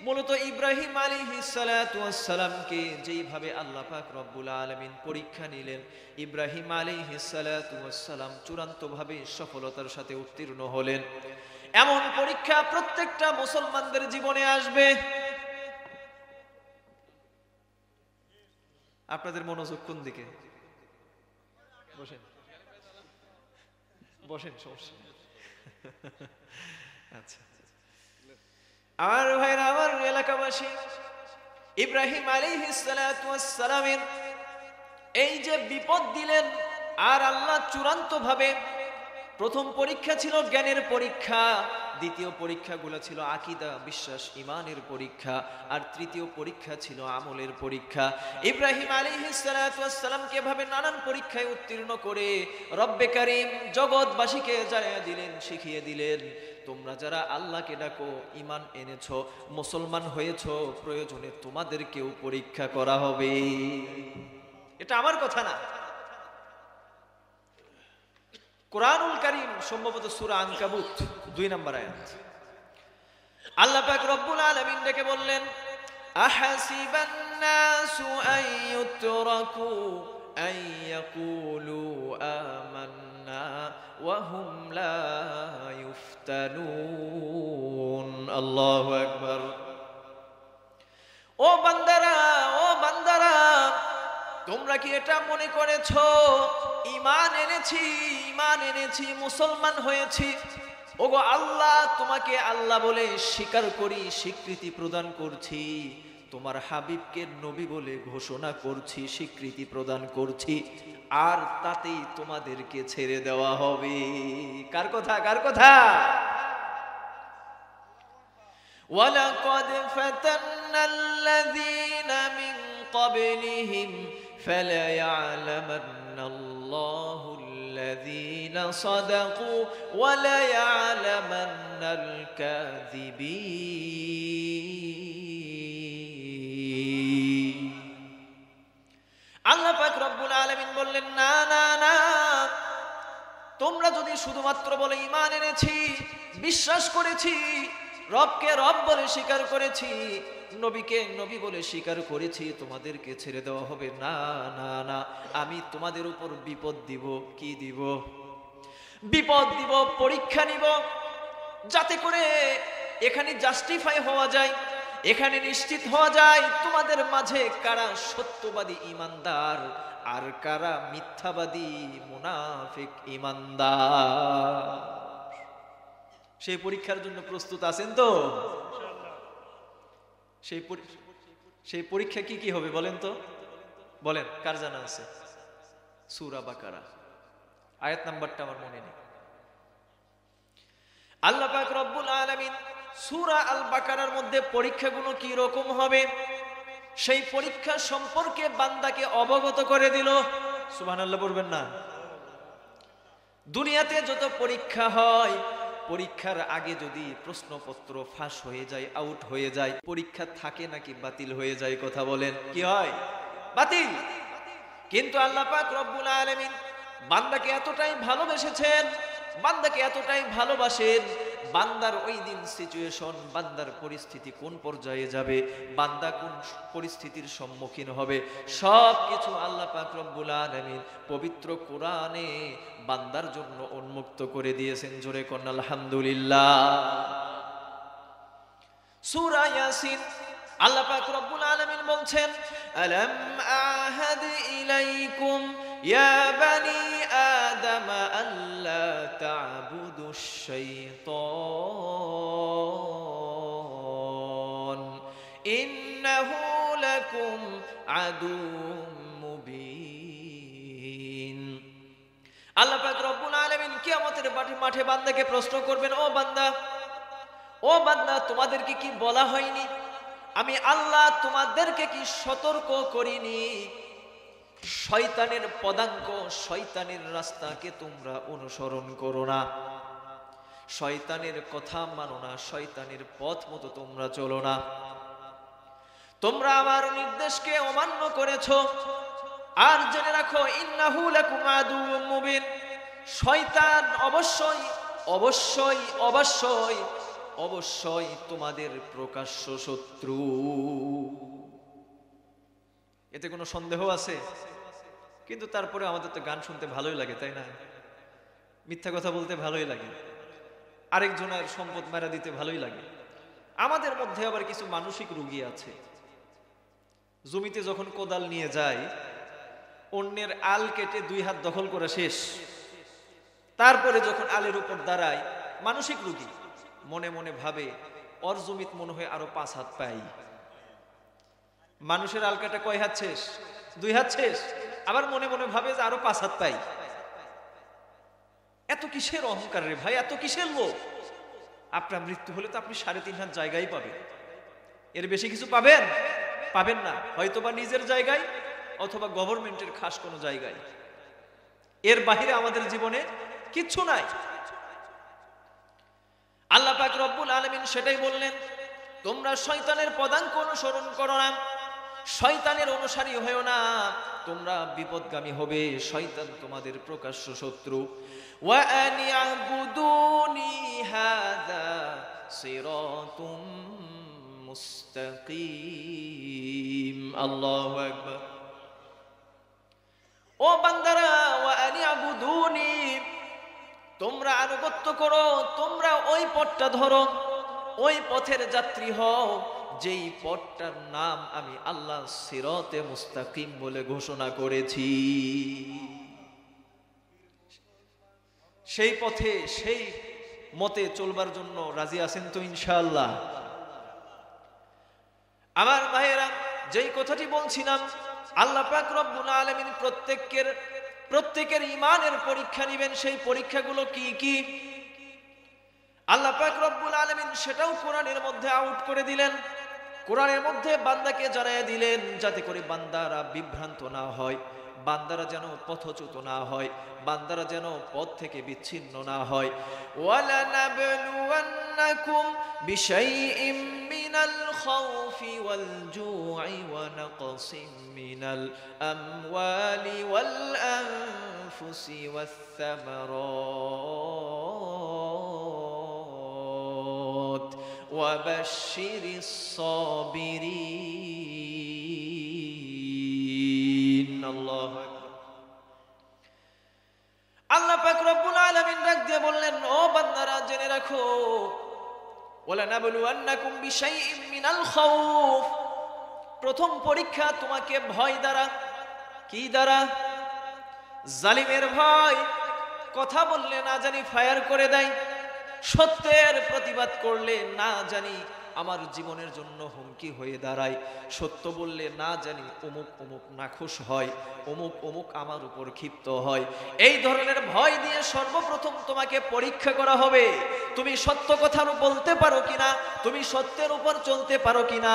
মূলত ইব্রাহিম আলাইহিস সালাতু ওয়াস সালামকে যেইভাবে আল্লাহ পাক রব্বুল আলামিন পরীক্ষা নিলেন, ইব্রাহিম আলাইহিস সালাতু ওয়াস সালাম চূড়ান্তভাবে সফলতার সাথে উত্তীর্ণ হলেন। এমন পরীক্ষা প্রত্যেকটা মুসলমানদের জীবনে আসবে। আপনাদের মনোযোগ কোন দিকে? বসেন বসেন, সমস্যা। আচ্ছা, আমার ভাইরা, আমার এলাকাবাসী, ইব্রাহিম আলাইহিস সালাতু ওয়াস সালামের এই যে বিপদ দিলেন, আর আল্লাহ চূড়ান্ত ভাবে, প্রথম পরীক্ষা ছিল জ্ঞানের পরীক্ষা, দ্বিতীয় পরীক্ষাগুলো ছিল আকীদা, বিশ্বাস, ঈমানের পরীক্ষা, আর তৃতীয় পরীক্ষা ছিল আমলের পরীক্ষা। ইব্রাহিম আলাইহিস সালাতু ওয়াস সালামকে ভাবে নানান পরীক্ষায় উত্তীর্ণ করে রব্বে কারীম জগৎবাসীকে জানিয়ে দিলেন, শিখিয়ে দিলেন, তোমরা যারা আল্লাহকে ডাকো, ঈমান এনেছো, মুসলমান হয়েছো, প্রয়োজনে তোমাদেরকেও পরীক্ষা করা হবে। এটা আমার কথা না, কুরআনুল কারীম, সম্ভবত সূরা আনকাবুত 2 নম্বর আয়াত। আল্লাহ পাক রব্বুল আলামিন ডেকে বললেন, আহাসিবান নাসু আইয়ুতরাকু আইয়াকুলু আমান্না ওয়া হুম লা ইফতানুন। আল্লাহু আকবার। ও বান্দারা, ও বান্দারা, তোমরা কি এটা মনে করেছো ঈমান এনেছি, মুসলমান হয়েছি, ওগো আল্লাহ তোমাকে আল্লাহ বলে স্বীকার করি, স্বীকৃতি প্রদান করছি, তোমার হাবিবকে নবী বলে ঘোষণা করছি, স্বীকৃতি প্রদান করছি, আর তাতেই তোমাদেরকে ছেড়ে দেওয়া হবে? কার কথা? কার কথা? ওয়ালাকাদ ফাতান্নাল্লাযীনা মিন ক্বাবলিহিম ফালায়া'লামান্নাল্লাহুল্লাযীনা সাদাকু ওয়া লায়া'লামান্নাল কাযিবিন। আল্লাহ পাক রব্বুল আলামিন বললেন, না না না, তোমরা যদি শুধুমাত্র বলে ঈমান এনেছি, বিশ্বাস করেছি, রবকে রব বলে স্বীকার করেছি, নবীকে নবী বলে স্বীকার করেছি, তোমাদেরকে ছেড়ে দেওয়া হবে? না না না, আমি তোমাদের উপর বিপদ দিব। কি দিব? বিপদ দিব, পরীক্ষা নিব, যাতে করে এখানে জাস্টিফাই হওয়া যায়, এখানে নিশ্চিত হওয়া যায় তোমাদের মাঝে কারা সত্যবাদী ঈমানদার আর কারা মিথ্যাবাদী মুনাফিক ঈমানদার। সেই পরীক্ষার জন্য প্রস্তুত আছেন তো? সেই পরীক্ষা কি কি হবে বলেন তো? বলেন, কার জানা আছে? সূরা বাকারা আয়াত নাম্বারটা আমার মনে নেই। আল্লাহ পাক রব্বুল আলামিন সূরা আল বাকারার মধ্যে পরীক্ষাগুলো কি রকম হবে সেই পরীক্ষা সম্পর্কে বান্দাকে অবগত করে দিল। সুবহানাল্লাহ বলবেন না? দুনিয়াতে যত পরীক্ষা হয়, পরীক্ষার আগে যদি প্রশ্নপত্র ফাঁস হয়ে যায়, আউট হয়ে যায়, পরীক্ষা থাকে নাকি বাতিল হয়ে যায়? কথা বলেন, কি হয়? বাতিল। কিন্তু আল্লাহ পাক রব্বুল আলামিন বান্দাকে এতটাই ভালোবেসেছেন, বান্দাকে এতটাই ভালোবাসেন, বান্দার ওই দিন সিচুয়েশন, বান্দার পরিস্থিতি কোন পর্যায়ে যাবে, বান্দা কোন পরিস্থিতির সম্মুখীন হবে, সব কিছু আল্লাহ পাক রব্বুল আলামিন পবিত্র কোরআনে বান্দার জন্য উন্মুক্ত করে দিয়েছেন। জোরে কোন আলহামদুলিল্লাহ। সূরা ইয়াসিন আল্লাহ পাক রব্বুল আলামিন বলছেন, আলাম আহাদ ইলাইকুম ইয়া বানি আদম আল্লা তা'বুদুশ শাইতান ইন্নাহু লাকুম আদুউম মুবিন। আল্লাহ পাক রব্বুল আলামিন কিয়ামতের মাঠে বান্দাকে প্রশ্ন করবেন, ও বান্দা তোমাদেরকে কি বলা হয়নি, আমি আল্লাহ তোমাদেরকে কি সতর্ক করিনি, শয়তানের পদাঙ্ক, শয়তানের রাস্তাকে তোমরা অনুসরণ করো না, শয়তানের কথা মানো না, শয়তানের পথ মতো তোমরা চলো না, তোমরা আমার নির্দেশকে অমান্য করেছো। আর জেনে রাখো, ইন্নাহু লাকুম আদুউম মুবিন, শয়তান অবশ্যই অবশ্যই অবশ্যই অবশ্যই তোমাদের প্রকাশ্য শত্রু। এতে কোনো সন্দেহ আছে? কিন্তু তারপরে আমাদের তো গান শুনতে ভালোই লাগে, তাই না? মিথ্যা কথা বলতে ভালোই লাগে, আরেকজনের সম্পদ মেরা দিতে ভালোই লাগে। আমাদের মধ্যে আবার কিছু মানসিক রোগী আছে, জমিতে যখন কোদাল নিয়ে যায়, অন্যের আল কেটে 2 হাত দখল করে শেষ, তারপরে যখন আলের উপর দাঁড়ায়, মানসিক রোগী মনে মনে ভাবে ওর জমিত মনে হয় আরো 5 হাত পাই। মানুষের আল কাটা কয় হাত শেষ? 2 হাত শেষ, আবার মনে মনে ভাবে যে আরো 5 হাত পাই। এত কিসের অহংকার রে ভাই, এত কিসের লোভ? আপনার মৃত্যু হলে তো আপনি 3.5 হাত জায়গায় পাবেন, এর বেশি কিছু পাবেন? পাবেন না, হয়তোবা নিজের জায়গায় অথবা গভর্নমেন্টের খাস কোনো জায়গায়, এর বাহিরে আমাদের জীবনে কিচ্ছু নাই। আল্লাহ পাক রব্বুল আলামিন সেটাই বললেন, তোমরা শয়তানের পদাঙ্ক অনুসরণ করো না, শয়তানের অনুসারী হয়েও না, তোমরা বিপদগামী হবে, শয়তান তোমাদের প্রকাশ্য শত্রু। ওয়া আনি'বুদুনি হাযা সিরাতুম মুস্তাকিম। আল্লাহু আকবার। ও বান্দারা, ওয়া আনি'বুদুনি, তোমরা আনুগত্য করো, তোমরা ওই পথটা ধরো, ওই পথের যাত্রী হও যেই পথটার নাম আমি আল্লাহ সিরাতে মুস্তাকিম বলে ঘোষণা করেছি। সেই পথে, সেই মতে চলবার জন্য রাজি আছেন তো ইনশাআল্লাহ? আমার ভাইয়েরা, যেই কথাটি বলছিলাম, আল্লাহ পাক রব্বুল আলামিন প্রত্যেকের ঈমানের পরীক্ষা নেবেন। সেই পরীক্ষাগুলো কি কি আল্লাহ পাক রব্বুল আলামিন সেটাও কোরআনের মধ্যে আউট করে দিলেন, কোরআনের মধ্যে বান্দাকে জানায় দিলেন, যাতে করে বান্দারা বিভ্রান্ত না হয়, বান্দারা যেন পথচ্যুত না হয়, বান্দারা যেন পথ থেকে বিচ্ছিন্ন না হয়। ওয়ালানাবলুওয়ান্নাকুম বিশাইইম মিনাল খাউফি ওয়াল জু'i ওয়া নাকসিম মিনাল আমওয়ালি ওয়াল আনফুসি ওয়াস সামারাত ওয়া বাশশিরিস সাবিরিন। আল্লাহু আকবার। আল্লাহ পাক রব্বুল আলামিন ডাক দিয়ে বললেন, ও বান্দারা জেনে রাখো, ওয়ালানাবলুওয়ান্নাকুম বিশাইইম মিনাল খাউফ, প্রথম পরীক্ষা তোমাকে ভয় দ্বারা। কি দ্বারা? জালিমের ভয়, কথা বললে না জানি ফায়ার করে দেয়, সত্যের প্রতিবাদ করলে না জানি আমার জীবনের জন্য হুমকি হয়ে দাঁড়ায়, সত্য বললে না জানি অমুক অমুক নাখুশ হয়, অমুক অমুক আমার উপর ক্ষিপ্ত হয়। এই ধরনের ভয় দিয়ে সর্বপ্রথম তোমাকে পরীক্ষা করা হবে, তুমি সত্য কথা বলতে পারো কিনা, তুমি সত্যের উপর চলতে পারো কিনা,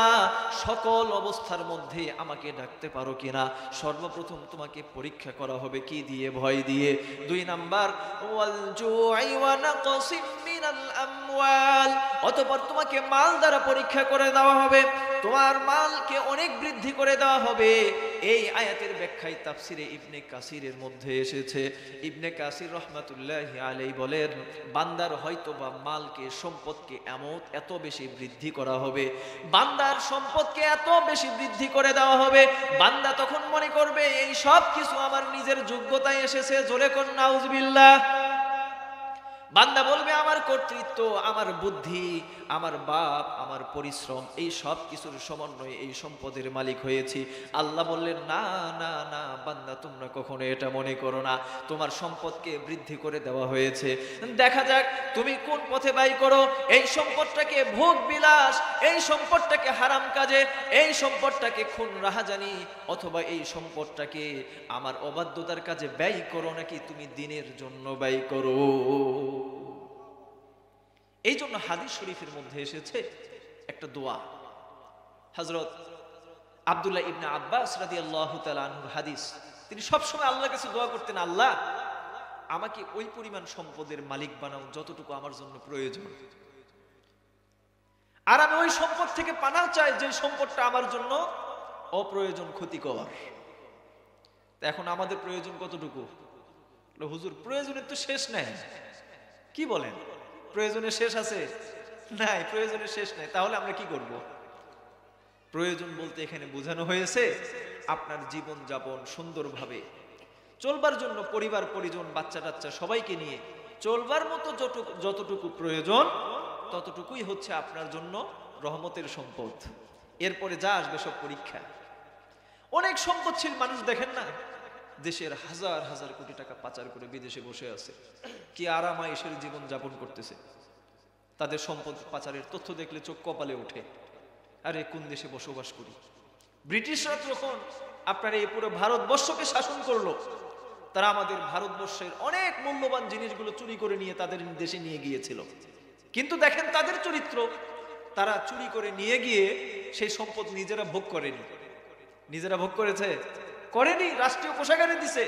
সকল অবস্থার মধ্যে আমাকে ডাকতে পারো কিনা। সর্বপ্রথম তোমাকে পরীক্ষা করা হবে কি দিয়ে? ভয় দিয়ে। 2 নাম্বার, ওয়াল জু'i ওয়া নাকসিম মিনাল আমওয়াল, অতঃপর তোমাকে মাল দ্বারা পরীক্ষা করে দেওয়া হবে, তোমার মালকে অনেক বৃদ্ধি করে দেওয়া হবে। এই আয়াতের ব্যাখ্যায় তাফসিরে ইবনে কাসিরের মধ্যে এসেছে, ইবনে কাসির রহমাতুল্লাহি আলাইহি বলেন, বান্দার হয়তোবা মালকে, সম্পদকে এত বেশি বৃদ্ধি করা হবে, বান্দার সম্পদকে এত বেশি বৃদ্ধি করে দেওয়া হবে, বান্দা তখন মনে করবে এই সব কিছু আমার নিজের যোগ্যতায় এসেছে। জোরে কোন নাউজুবিল্লাহ। বান্দা বলবে আমার কর্তৃত্ব, আমার বুদ্ধি, আমার বাপ, আমার পরিশ্রম, এই সব কিছুর সমন্বয়ে এই সম্পদের মালিক হয়েছি। আল্লাহ বললেন, না না না বান্দা, তোমরা কখনো এটা মনে করো না, তোমার সম্পদকে বৃদ্ধি করে দেওয়া হয়েছে। দেখা যাক তুমি কোন পথে ব্যয় করো। এই সম্পদটাকে ভোগ বিলাস, এই সম্পদটাকে হারাম কাজে, এই সম্পদটাকে খুন রাহাজানি, অথবা এই সম্পদটাকে আমার অবাধ্যতার কাজে ব্যয় করো, নাকি তুমি দ্বীনের জন্য ব্যয় করো। এই জন্য হাদিস শরীফের মধ্যে এসেছে একটা দোয়া, হযরত আব্দুল্লাহ ইবনে আব্বাস রাদিয়াল্লাহু তাআলা আনহুর হাদিস। তিনি সবসময় আল্লাহর কাছে দোয়া করতেন, আল্লাহ আমাকে ওই পরিমাণ সম্পদের মালিক বানাও যতটুকু আমার জন্য প্রয়োজন, আর আমি ওই সম্পদ থেকে পানা চাই যে সম্পদটা আমার জন্য অপ্রয়োজন, ক্ষতিকর। এখন আমাদের প্রয়োজন কতটুকু? হুজুর প্রয়োজনের তো শেষ নাই। কি বলেন, প্রয়োজনের শেষ আছে? নাই, প্রয়োজনের শেষ নাই। তাহলে আমরা কি করব? প্রয়োজন বলতে এখানে বোঝানো হয়েছে আপনার জীবন যাপন সুন্দরভাবে চলবার জন্য, পরিবার পরিজন, বাচ্চা টাচ্চা সবাইকে নিয়ে চলবার মতো যতটুকু প্রয়োজন ততটুকুই হচ্ছে আপনার জন্য রহমতের সম্পদ। এরপরে যা আসবে সব পরীক্ষা। অনেক সম্পদশীল মানুষ দেখেন না, দেশের হাজার হাজার কোটি টাকা পাচার করে বিদেশে বসে আছে, কি আরামায়েশের জীবন যাপন করতেছে। তাদের সম্পদ পাচারের তথ্য দেখলে চোখ কপালে ওঠে, আরে কোন দেশে বসবাস করি। ব্রিটিশরা যখন আপনার এই পুরো ভারতবর্ষকে শাসন করলো, তারা আমাদের ভারতবর্ষের অনেক মূল্যবান জিনিসগুলো চুরি করে নিয়ে তাদের দেশে নিয়ে গিয়েছিল। কিন্তু দেখেন তাদের চরিত্র, তারা চুরি করে নিয়ে গিয়ে সেই সম্পদ নিজেরা ভোগ করেনি। নিজেরা ভোগ করেছে? করেনি, রাষ্ট্রীয় কোষাগারে দিছে।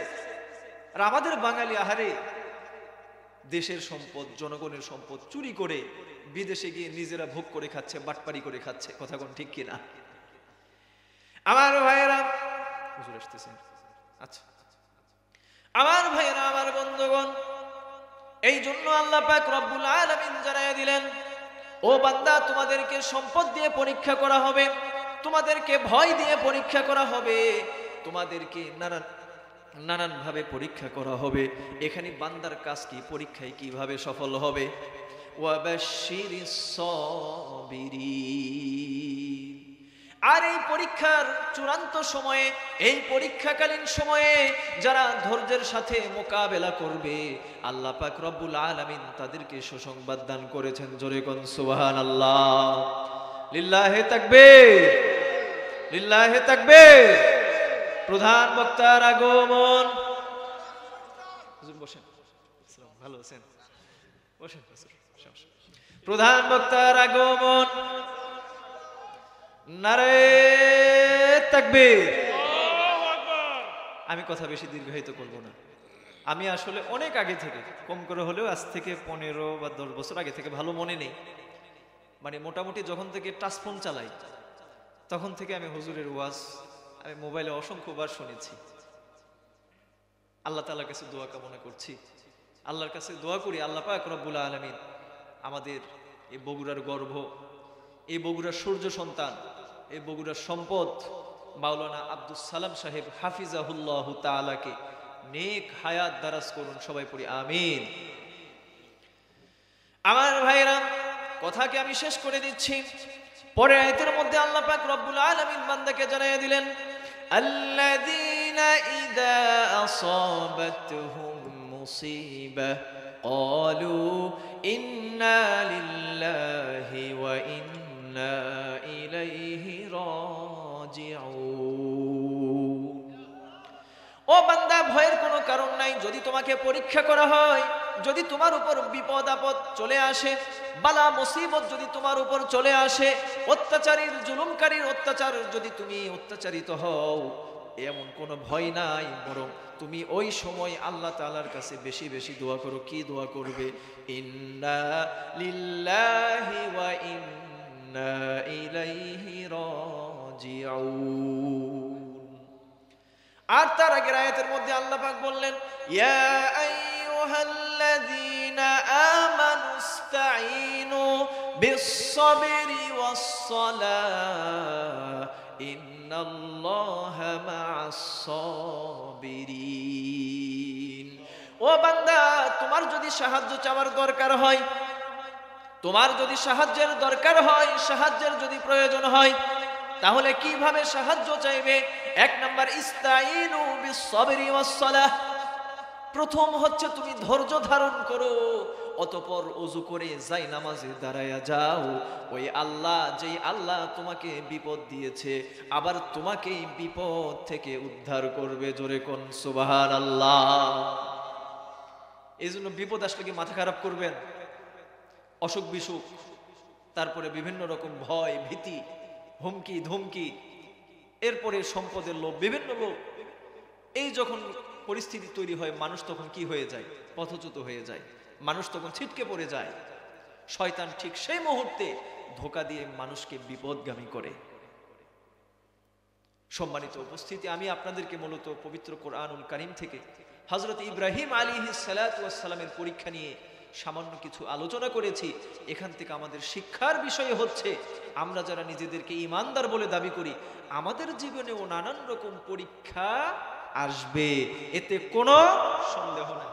আর আমাদের বাঙালি আহারে দেশের সম্পদ, জনগণের সম্পদ চুরি করে বিদেশে গিয়ে নিজেরা ভোগ করে খাচ্ছে, বাটপারি করে খাচ্ছে। কথা কোন ঠিক কিনা? আমার ভাইয়েরা, হুজুর আসতেছেন, আচ্ছা, আমার ভাইয়েরা, আমার বন্ধুগণ, এই জন্য আল্লাহ পাক রব্বুল আলামিন জানায়া দিলেন, ও বান্দা তোমাদেরকে সম্পদ দিয়ে পরীক্ষা করা হবে, তোমাদেরকে ভয় দিয়ে পরীক্ষা করা হবে, তোমাদেরকে নানান ভাবে পরীক্ষা করা হবে। এখানে বান্দার কাজ কি, পরীক্ষায় কিভাবে সফল হবে। ওয়াবাশশিরিস সাবিরিন। আর এই পরীক্ষার চূড়ান্ত সময়ে, এই পরীক্ষাকালীন সময়ে যারা ধৈর্যের সাথে মোকাবেলা করবে, আল্লাহ পাক রব্বুল আলামিন তাদেরকে সুসংবাদ দান করেছেন। জোরে কোন সুবহানাল্লাহ। লিল্লাহি তাকবীর, লিল্লাহি তাকবীর। প্রধান বক্তার আগমন। হুজুর বসেন, ভালো আছেন? বসেন। প্রধান বক্তার আগমন। নারে তাকবীর। আমি কথা বেশি দীর্ঘায়িত করব না। আমি আসলে অনেক আগে থেকে, কম করে হলেও আজ থেকে 15 বা 10 বছর আগে থেকে, ভালো মনে নেই, মানে মোটামুটি যখন থেকে টাচ ফোন চালাই তখন থেকে আমি হুজুরের ওয়াজ আমি মোবাইলে অসংখ্যবার শুনেছি। আল্লাহ তাআলার কাছে দোয়া কামনা করছি, আল্লাহর কাছে দোয়া করি আল্লাহ পাক রব্বুল আলামিন আমাদের এই বগুড়ার গর্ভ, এই বগুড়ার সূর্য সন্তান, এই বগুড়ার সম্পদ মাওলানা আব্দুস সালাম সাহেব হাফিজাহুল্লাহ তাআলাকে নেক হায়াত দারাজ করুন। সবাই পড়ি আমিন। আমার ভাইরা, কথাকে আমি শেষ করে দিচ্ছি। পরের আয়াতের মধ্যে আল্লাহ পাক রব্বুল আলামিন বান্দাকে জানিয়ে দিলেন, আল্লাযীনা ইযা আসাবাতহুম মুসিবাহ ক্বালু ইন্না লিল্লাহি ওয়া ইন্না ইলাইহি রাজিউন। ও বান্দা, ভয়ের কোনো কারণ নাই। যদি তোমাকে পরীক্ষা করা হয়, যদি তোমার উপর বিপদ আপদ চলে আসে, বালা মুসিবত যদি তোমার উপর চলে আসে, অত্যাচারীর, জুলুমকারীর অত্যাচার যদি তুমি অত্যাচারিত হও, এমন কোনো ভয় নাই, বরং তুমি ওই সময় আল্লাহ তাআলার কাছে বেশি বেশি দোয়া করো। কি দোয়া করবে? ইন্না লিল্লাহি ওয়া ইন্না ইলাইহি রাজিউন। আর তার আগের আয়াতের মধ্যে আল্লাহ পাক বললেন, ইয়া আইয়ুহাল্লাযীনা আমানুস্তাঈনু বিস-সাবরি ওয়াস-সালাহ ইন্নাল্লাহা মা'আস-সাবিরিন। ও বান্দা, তোমার যদি সাহায্য চাওয়ার দরকার হয়, তোমার যদি সাহায্যের দরকার হয়, সাহায্যের যদি প্রয়োজন হয়, তাহলে কিভাবে সাহায্য চাইবে? এক নাম্বার, ইস্তাইনু বিস-সাবরি ওয়াস-সালাহ। প্রথম হচ্ছে তুমি ধৈর্য ধারণ করো, অতঃপর ওযু করে যাই নামাজে দাঁড়ায়া যাও। ওই আল্লাহ, যেই আল্লাহ তোমাকে বিপদ দিয়েছে, আবার তোমাকে বিপদ থেকে উদ্ধার করবে। জোরে কোন সুবহানাল্লাহ। এই জন্য বিপদ আসলে কি মাথা খারাপ করবেন? অসুখ বিসুখ, তারপরে বিভিন্ন রকম ভয় ভীতি, হুমকি ধমকি, এরপরে সম্পদের লোভ, বিভিন্ন লোভ, এই যখন পরিস্থিতি তৈরি হয়, মানুষ তখন কি হয়ে যায়? পথচ্যুত হয়ে যায়, মানুষ তখন ছিটকে পড়ে যায়। শয়তান ঠিক সেই মুহূর্তে ধোঁকা দিয়ে মানুষকে বিপদগামী করে। সম্মানিত উপস্থিতি, আমি আপনাদেরকে মূলত পবিত্র কোরআনুল কারীম থেকে হযরত ইব্রাহিম আলাইহিস সালাতু ওয়াস সালামের পরীক্ষা নিয়ে সামান্য কিছু আলোচনা করেছি। এখান থেকে আমাদের শিক্ষার বিষয় হচ্ছে, আমরা যারা নিজেদেরকে ঈমানদার বলে দাবি করি, আমাদের জীবনেও নানান রকম পরীক্ষা আসবে, এতে কোনো সন্দেহ নাই।